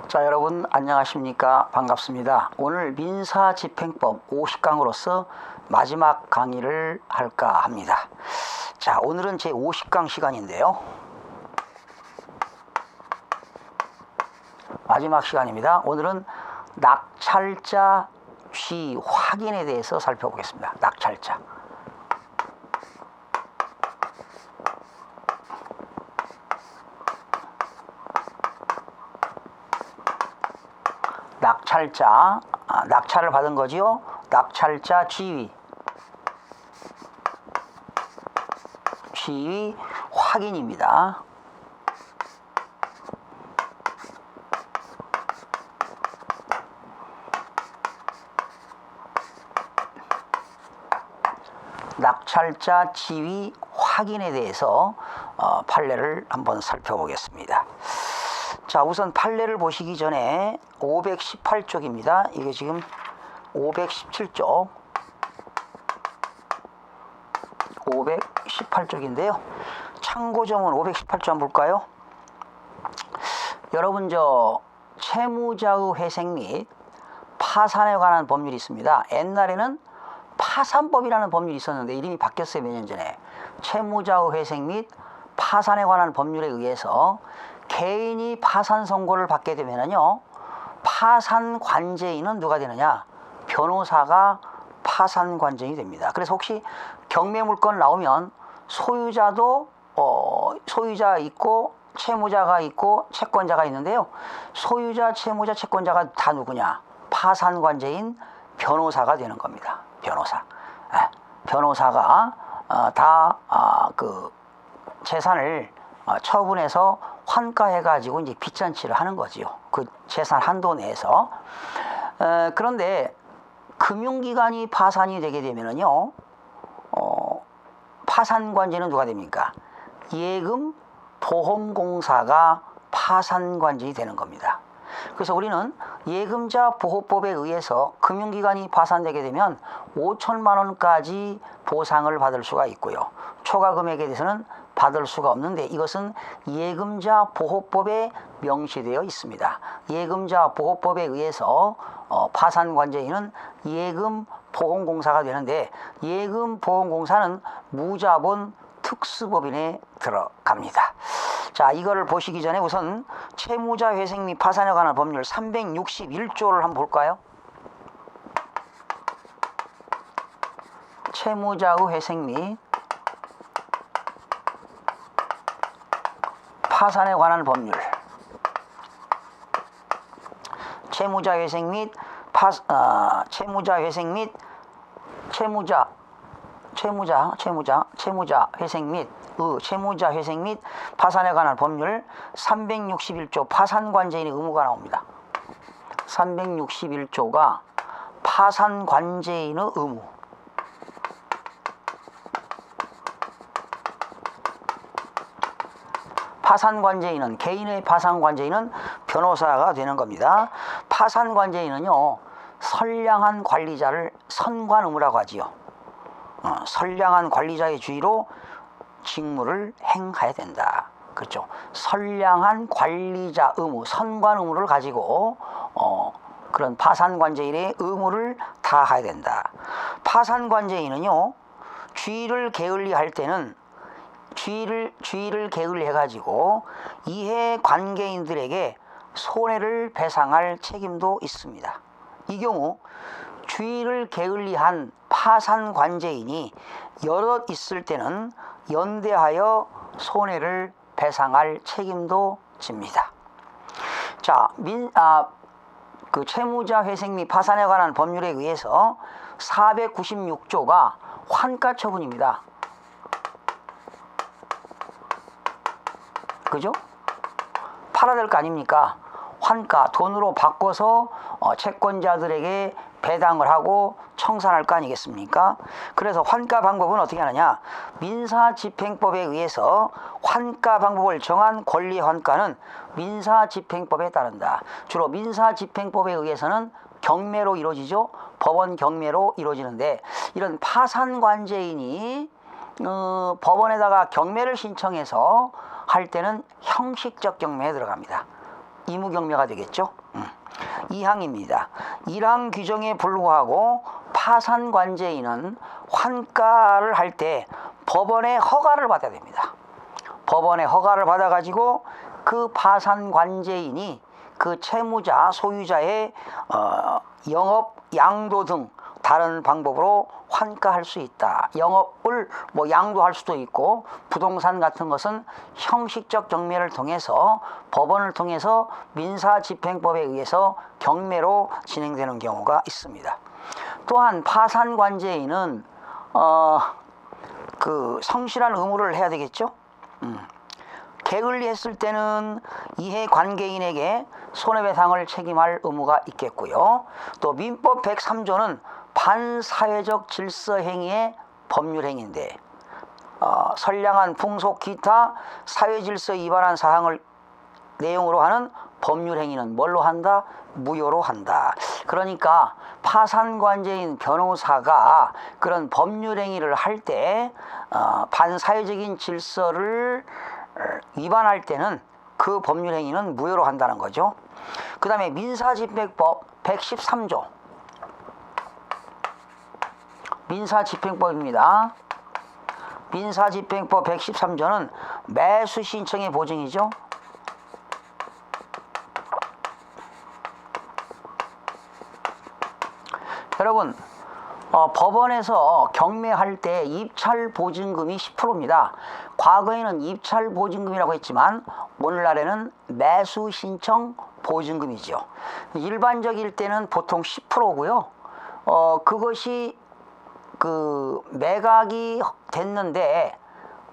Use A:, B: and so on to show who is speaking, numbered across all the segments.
A: 자, 여러분 안녕하십니까? 반갑습니다. 오늘 민사집행법 50강으로서 마지막 강의를 할까 합니다. 자, 오늘은 제 50강 시간인데요. 마지막 시간입니다. 오늘은 낙찰자 취 확인에 대해서 살펴보겠습니다. 낙찰자. 낙찰자, 낙찰을 받은 거지요. 낙찰자 지위 확인입니다. 낙찰자 지위 확인에 대해서 판례를 한번 살펴보겠습니다. 자, 우선 판례를 보시기 전에 518쪽입니다. 이게 지금 517쪽 518쪽인데요. 참고점은 518쪽 한번 볼까요? 여러분, 채무자의 회생 및 파산에 관한 법률이 있습니다. 옛날에는 파산법이라는 법률이 있었는데 이름이 바뀌었어요. 몇 년 전에. 채무자의 회생 및 파산에 관한 법률에 의해서 개인이 파산 선고를 받게 되면요, 파산 관제인은 누가 되느냐? 변호사가 파산 관제인이 됩니다. 그래서 혹시 경매물건 나오면 소유자도 소유자 있고 채무자가 있고 채권자가 있는데요. 소유자, 채무자, 채권자가 다 누구냐? 파산 관제인 변호사가 되는 겁니다. 변호사. 변호사가 그 재산을 처분해서 환가해가지고 이제 빚잔치를 하는 거지요. 그 재산 한도 내에서. 그런데 금융기관이 파산이 되게 되면은요, 파산관제는 누가 됩니까? 예금보험공사가 파산관제이 되는 겁니다. 그래서 우리는 예금자 보호법에 의해서 금융기관이 파산되게 되면 5천만 원까지 보상을 받을 수가 있고요. 초과 금액에 대해서는 받을 수가 없는데 이것은 예금자 보호법에 명시되어 있습니다. 예금자 보호법에 의해서 파산관제인은 예금보험공사가 되는데 예금보험공사는 무자본 특수법인에 들어갑니다. 자, 이거를 보시기 전에 우선 채무자 회생 및 파산에 관한 법률 361조를 한번 볼까요? 채무자의 회생 및 파산에 관한 법률. 채무자 회생 및 채무자 회생 및 채무자 회생 및 파산에 관한 법률 361조 파산관제인의 의무가 나옵니다. 361조가 파산관제인의 의무. 파산관제인은, 개인의 파산관제인은 변호사가 되는 겁니다. 파산관제인은요, 선량한 관리자를 선관의무라고 하지요. 선량한 관리자의 주의로 직무를 행해야 된다. 그렇죠. 선량한 관리자 의무, 선관 의무를 가지고 그런 파산관제인의 의무를 다해야 된다. 파산관제인은요, 주의를 게을리할 때는 주의를 게을리해 가지고 이해 관계인들에게 손해를 배상할 책임도 있습니다. 이 경우 주의를 게을리한 파산관제인이 여럿 있을 때는 연대하여 손해를 배상할 책임도 집니다. 자, 그 채무자 회생 및 파산에 관한 법률에 의해서 496조가 환가 처분입니다. 그죠? 팔아야 될 거 아닙니까? 환가, 돈으로 바꿔서 채권자들에게 배당을 하고 청산할 거 아니겠습니까? 그래서 환가 방법은 어떻게 하느냐? 민사집행법에 의해서 환가 방법을 정한 권리 환가는 민사집행법에 따른다. 주로 민사집행법에 의해서는 경매로 이루어지죠. 법원 경매로 이루어지는데 이런 파산관제인이 법원에다가 경매를 신청해서 할 때는 형식적 경매에 들어갑니다. 의무경매가 되겠죠. 2항입니다. 1항 규정에 불구하고 파산관제인은 환가를 할 때 법원의 허가를 받아야 됩니다. 법원의 허가를 받아가지고 그 파산관제인이 그 채무자, 소유자의 영업, 양도 등 다른 방법으로 환가할 수 있다. 영업을 뭐 양도할 수도 있고, 부동산 같은 것은 형식적 경매를 통해서, 법원을 통해서 민사집행법에 의해서 경매로 진행되는 경우가 있습니다. 또한 파산관제인은 그 성실한 의무를 해야 되겠죠. 게을리했을 때는 이해관계인에게 손해배상을 책임할 의무가 있겠고요. 또 민법 103조는 반사회적 질서행위의 법률행위인데 선량한 풍속 기타 사회질서 위반한 사항을 내용으로 하는 법률행위는 뭘로 한다? 무효로 한다. 그러니까 파산관제인 변호사가 그런 법률행위를 할 때 반사회적인 질서를 위반할 때는 그 법률행위는 무효로 한다는 거죠. 그 다음에 민사집행법 113조 민사집행법입니다. 민사집행법 113조는 매수신청의 보증이죠. 여러분, 법원에서 경매할 때 입찰보증금이 10%입니다. 과거에는 입찰보증금이라고 했지만 오늘날에는 매수신청 보증금이죠. 일반적일 때는 보통 10%고요. 그것이 그 매각이 됐는데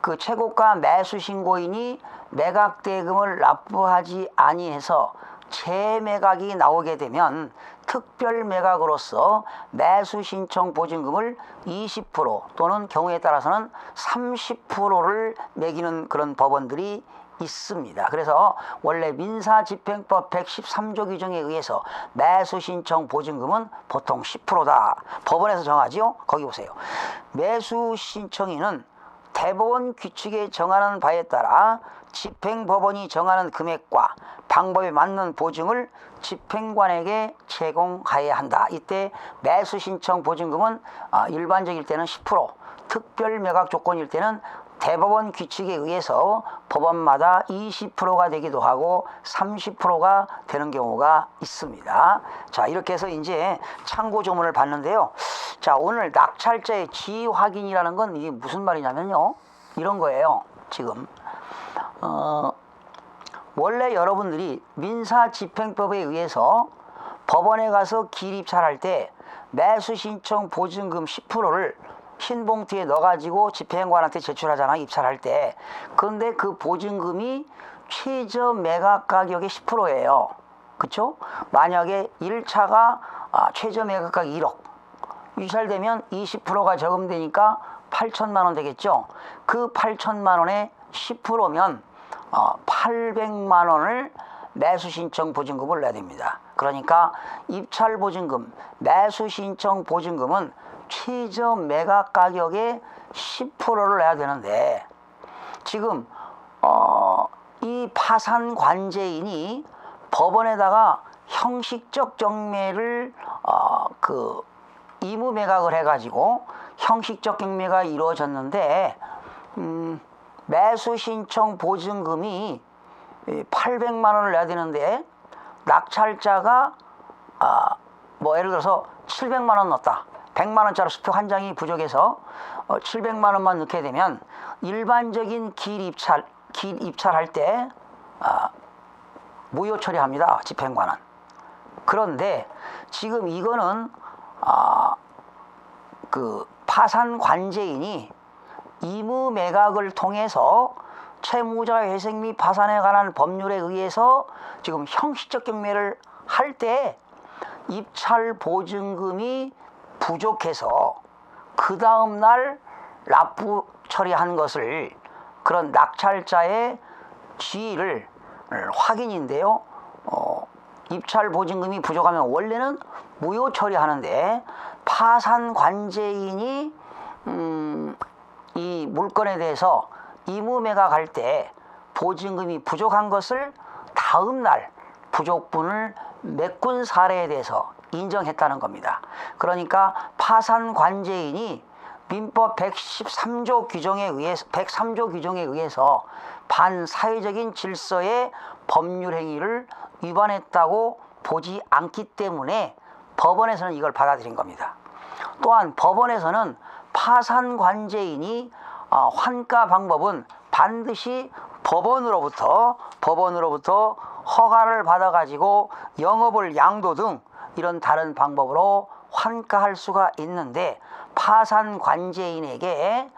A: 그 최고가 매수신고인이 매각대금을 납부하지 아니해서 재매각이 나오게 되면 특별매각으로서 매수신청 보증금을 20% 또는 경우에 따라서는 30%를 매기는 그런 법원들이 있습니다. 그래서 원래 민사집행법 113조 규정에 의해서 매수신청 보증금은 보통 10%다. 법원에서 정하지요. 거기 보세요. 매수신청인은 대법원 규칙에 정하는 바에 따라 집행법원이 정하는 금액과 방법에 맞는 보증을 집행관에게 제공하여야 한다. 이때 매수신청 보증금은 일반적일 때는 10%, 특별매각 조건일 때는 대법원 규칙에 의해서 법원마다 20%가 되기도 하고 30%가 되는 경우가 있습니다. 자, 이렇게 해서 이제 참고 조문을 봤는데요. 자, 오늘 낙찰자의 지위 확인이라는 건 이게 무슨 말이냐면요. 이런 거예요. 지금 원래 여러분들이 민사집행법에 의해서 법원에 가서 기입찰할 때 매수신청 보증금 10%를 흰 봉투에 넣어가지고 집행관한테 제출하잖아, 입찰할 때. 그런데 그 보증금이 최저 매각 가격의 10%예요. 그쵸? 만약에 1차가 최저 매각가격 1억. 유찰되면 20%가 저금되니까 8천만 원 되겠죠? 그 8천만 원에 10%면 800만 원을 매수신청 보증금을 내야 됩니다. 그러니까 입찰보증금, 매수신청 보증금은 최저 매각 가격의 10%를 내야 되는데 지금 이 파산관제인이 법원에다가 형식적 경매를 그 의무매각을 해가지고 형식적 경매가 이루어졌는데 매수신청 보증금이 800만 원을 내야 되는데 낙찰자가 뭐 예를 들어서 700만 원 넣었다. 100만 원짜리 수표 한 장이 부족해서 700만 원만 넣게 되면 일반적인 길 입찰할 때 무효 처리합니다. 집행관은. 그런데 지금 이거는 그 파산관제인이 의무매각을 통해서 채무자 회색 및 파산에 관한 법률에 의해서 지금 형식적 경매를 할 때 입찰 보증금이 부족해서 그 다음 날 납부 처리한 것을 그런 낙찰자의 지위를 확인인데요. 입찰 보증금이 부족하면 원래는 무효 처리하는데 파산관제인이 이 물건에 대해서 의무매각할 때 보증금이 부족한 것을 다음 날 부족분을 메꾼 사례에 대해서 인정했다는 겁니다. 그러니까 파산관제인이 민법 113조 규정에 의해서 반사회적인 질서의 법률 행위를 위반했다고 보지 않기 때문에 법원에서는 이걸 받아들인 겁니다. 또한 법원에서는 파산관제인이 환가 방법은 반드시 법원으로부터 허가를 받아가지고 영업을 양도 등 이런 다른 방법으로 환가할 수가 있는데 파산관제인에게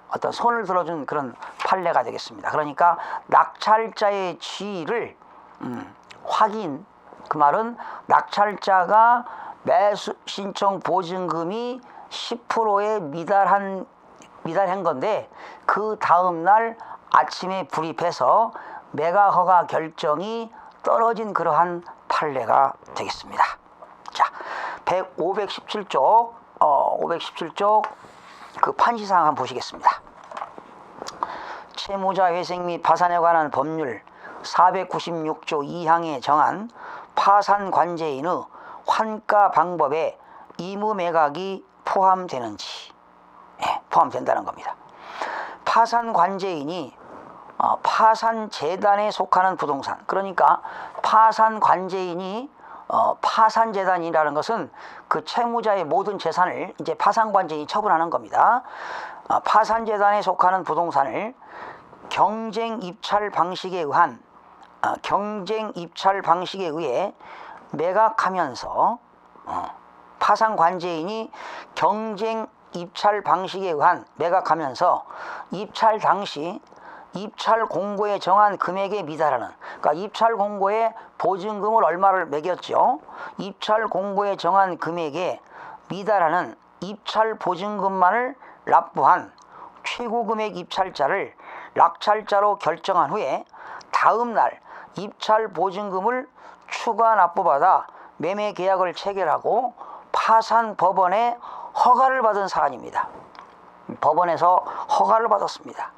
A: 어떤 손을 들어준 그런 판례가 되겠습니다. 그러니까 낙찰자의 지위를 확인, 그 말은 낙찰자가 매수 신청 보증금이 10%에 미달한 건데 그 다음 날 아침에 불입해서 매각 허가 결정이 떨어진 그러한 판례가 되겠습니다. 자, 517쪽 그 판시사항 한번 보시겠습니다. 채무자 회생 및 파산에 관한 법률 496조 2항에 정한 파산관제인의 환가 방법에 의무매각이 포함되는지 포함된다는 겁니다. 파산관제인이 파산재단에 속하는 부동산, 그러니까 파산관제인이 파산재단이라는 것은 그 채무자의 모든 재산을 이제 파산관제인이 처분하는 겁니다. 파산재단에 속하는 부동산을 경쟁 입찰 방식에 의해 매각하면서 파산관제인이 경쟁 입찰 방식에 의한 매각하면서 입찰 당시 입찰 공고에 정한 금액에 미달하는, 그러니까 입찰 공고에 보증금을 얼마를 매겼죠. 입찰 공고에 정한 금액에 미달하는 입찰 보증금만을 납부한 최고 금액 입찰자를 낙찰자로 결정한 후에 다음 날 입찰 보증금을 추가 납부받아 매매 계약을 체결하고 파산 법원에 허가를 받은 사안입니다. 법원에서 허가를 받았습니다.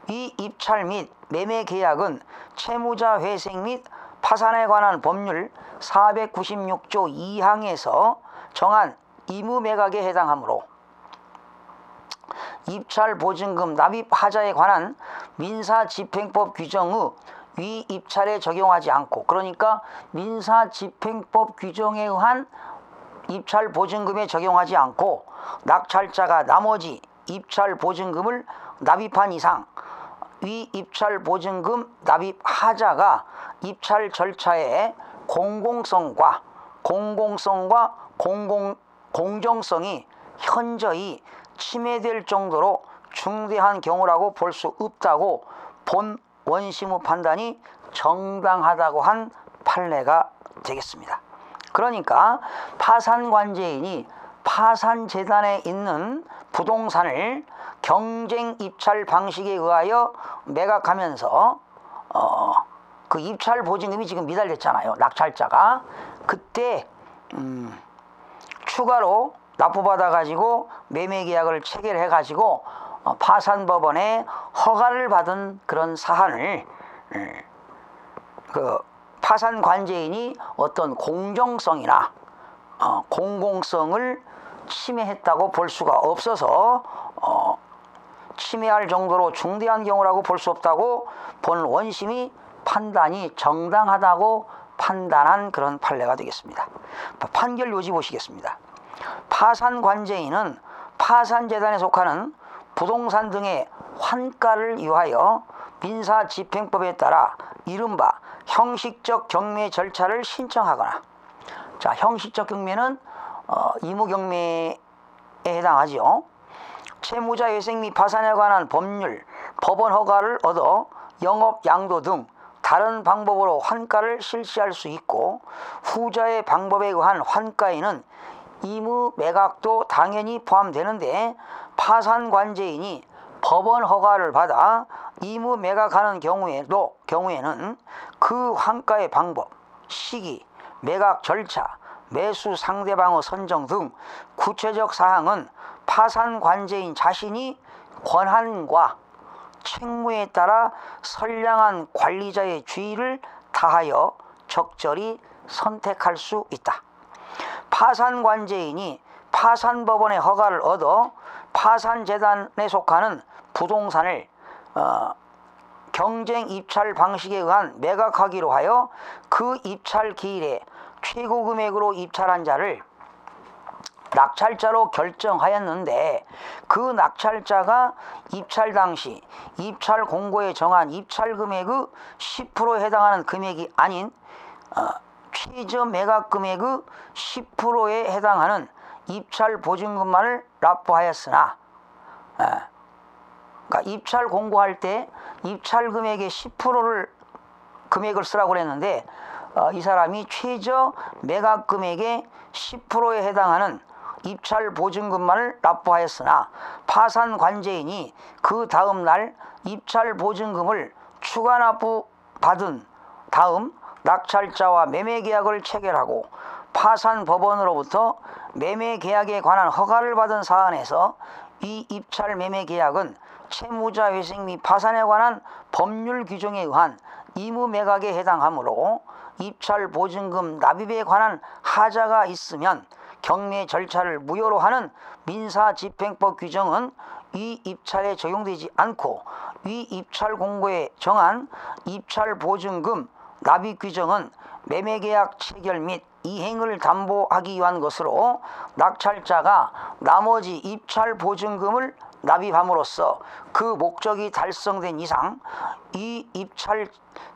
A: 이 입찰 및 매매 계약은 채무자 회생 및 파산에 관한 법률 496조 2항에서 정한 의무매각에 해당하므로 입찰 보증금 납입 하자에 관한 민사집행법 규정의 위 입찰에 적용하지 않고, 그러니까 민사집행법 규정에 의한 입찰 보증금에 적용하지 않고 낙찰자가 나머지 입찰 보증금을 납입한 이상 위 입찰 보증금 납입 하자가 입찰 절차의 공정성이 현저히 침해될 정도로 중대한 경우라고 볼 수 없다고 본 원심의 판단이 정당하다고 한 판례가 되겠습니다. 그러니까 파산관제인이 파산재단에 있는 부동산을 경쟁 입찰 방식에 의하여 매각하면서 그 입찰 보증금이 지금 미달됐잖아요. 낙찰자가 그때 추가로 납부받아 가지고 매매 계약을 체결해 가지고 파산법원에 허가를 받은 그런 사안을 그 파산관제인이 어떤 공정성이나 공공성을 침해했다고 볼 수가 없어서 침해할 정도로 중대한 경우라고 볼 수 없다고 본 원심이 판단이 정당하다고 판단한 그런 판례가 되겠습니다. 판결 요지 보시겠습니다. 파산관제인은 파산재단에 속하는 부동산 등의 환가를 위하여 민사집행법에 따라 이른바 형식적 경매 절차를 신청하거나, 자, 형식적 경매는 의무경매에 해당하지요. 채무자 회생 및 파산에 관한 법률, 법원 허가를 얻어 영업, 양도 등 다른 방법으로 환가를 실시할 수 있고, 후자의 방법에 의한 환가에는 의무 매각도 당연히 포함되는데 파산관제인이 법원 허가를 받아 의무 매각하는 경우에는 그 환가의 방법, 시기, 매각 절차, 매수 상대방의 선정 등 구체적 사항은 파산관제인 자신이 권한과 책무에 따라 선량한 관리자의 주의를 다하여 적절히 선택할 수 있다. 파산관제인이 파산법원의 허가를 얻어 파산재단에 속하는 부동산을 경쟁 입찰 방식에 의한 매각하기로 하여 그 입찰 기일에 최고 금액으로 입찰한 자를 낙찰자로 결정하였는데, 그 낙찰자가 입찰 당시 입찰 공고에 정한 입찰 금액의 10%에 해당하는 금액이 아닌 최저 매각 금액의 10%에 해당하는 입찰 보증금만을 납부하였으나, 그러니까 입찰 공고할 때 입찰 금액의 10%를 금액을 쓰라고 그랬는데, 이 사람이 최저 매각 금액의 10%에 해당하는 입찰 보증금만을 납부하였으나 파산 관제인이 그 다음 날 입찰 보증금을 추가 납부받은 다음 낙찰자와 매매계약을 체결하고 파산 법원으로부터 매매계약에 관한 허가를 받은 사안에서 이 입찰 매매계약은 채무자 회생 및 파산에 관한 법률 규정에 의한 의무매각에 해당하므로 입찰 보증금 납입에 관한 하자가 있으면 경매 절차를 무효로 하는 민사집행법 규정은 이 입찰에 적용되지 않고, 이 입찰 공고에 정한 입찰 보증금 납입 규정은 매매계약 체결 및 이행을 담보하기 위한 것으로 낙찰자가 나머지 입찰 보증금을 납입함으로써 그 목적이 달성된 이상 이 입찰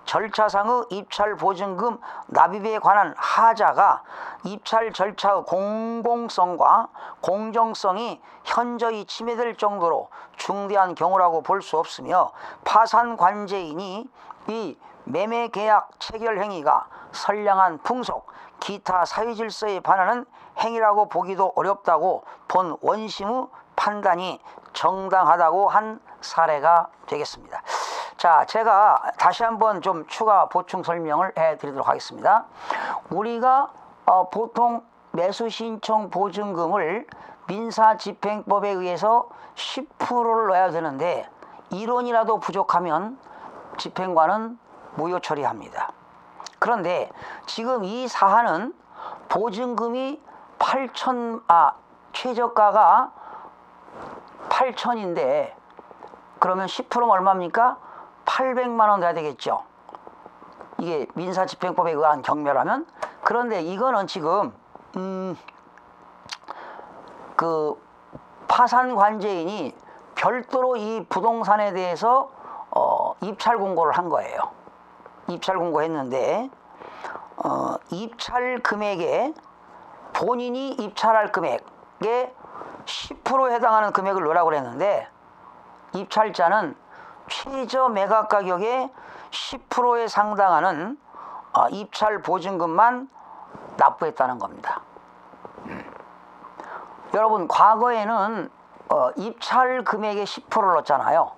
A: 절차상의 입찰 보증금 납입에 관한 하자가 입찰 절차의 공공성과 공정성이 현저히 침해될 정도로 중대한 경우라고 볼 수 없으며, 파산관제인이 이 매매계약 체결 행위가 선량한 풍속, 기타 사회질서에 반하는 행위라고 보기도 어렵다고 본 원심의 판단이 정당하다고 한 사례가 되겠습니다. 자, 제가 다시 한번 좀 추가 보충 설명을 해드리도록 하겠습니다. 우리가 보통 매수신청 보증금을 민사집행법에 의해서 10%를 넣어야 되는데, 1원이라도 부족하면 집행관은 무효 처리합니다. 그런데 지금 이 사안은 보증금이 최저가가 8천인데 그러면 10%면 얼마입니까? 800만 원 돼야 되겠죠. 이게 민사집행법에 의한 경매라면. 그런데 이거는 지금 그 파산관제인이 별도로 이 부동산에 대해서 입찰 공고를 한 거예요. 입찰 공고했는데 입찰 금액에 본인이 입찰할 금액에 10%에 해당하는 금액을 넣으라고 그랬는데, 입찰자는 최저 매각 가격의 10%에 상당하는 입찰 보증금만 납부했다는 겁니다. 여러분, 과거에는 입찰 금액의 10%를 넣었잖아요.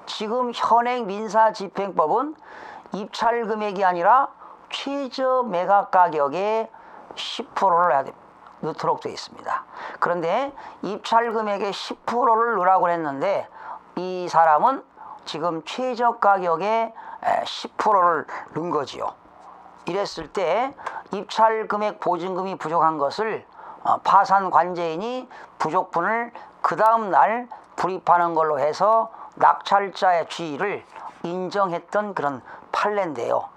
A: 지금 현행 민사집행법은 입찰 금액이 아니라 최저 매각 가격의 10%를 넣도록 되어 있습니다. 그런데 입찰 금액의 10%를 넣으라고 했는데, 이 사람은 지금 최저 가격의 10%를 넣은 거지요. 이랬을 때 입찰 금액 보증금이 부족한 것을 파산관제인이 부족분을 그 다음 날 불입하는 걸로 해서 낙찰자의 지위를 인정했던 그런 판례인데요.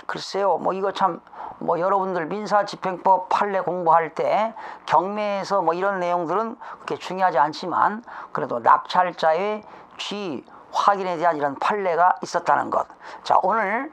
A: 글쎄요, 이거 참 여러분들 민사집행법 판례 공부할 때 경매에서 이런 내용들은 그렇게 중요하지 않지만, 그래도 낙찰자의 지위 확인에 대한 이런 판례가 있었다는 것. 자, 오늘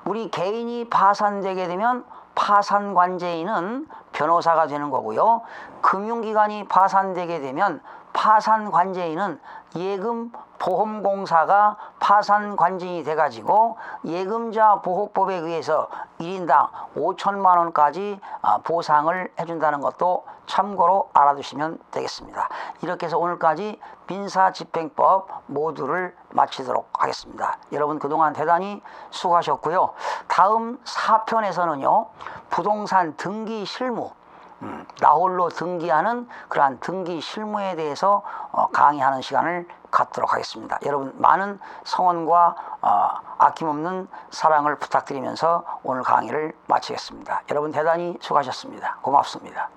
A: 우리 개인이 파산되게 되면 파산관제인은 변호사가 되는 거고요. 금융기관이 파산되게 되면 파산관제인은 예금보험공사가 파산관제인이 돼가지고 예금자 보호법에 의해서 1인당 5천만 원까지 보상을 해준다는 것도 참고로 알아두시면 되겠습니다. 이렇게 해서 오늘까지 민사집행법 모두를 마치도록 하겠습니다. 여러분 그동안 대단히 수고하셨고요. 다음 4편에서는요, 부동산 등기 실무, 나홀로 등기하는 그러한 등기 실무에 대해서 강의하는 시간을 갖도록 하겠습니다. 여러분 많은 성원과 아낌없는 사랑을 부탁드리면서 오늘 강의를 마치겠습니다. 여러분 대단히 수고하셨습니다. 고맙습니다.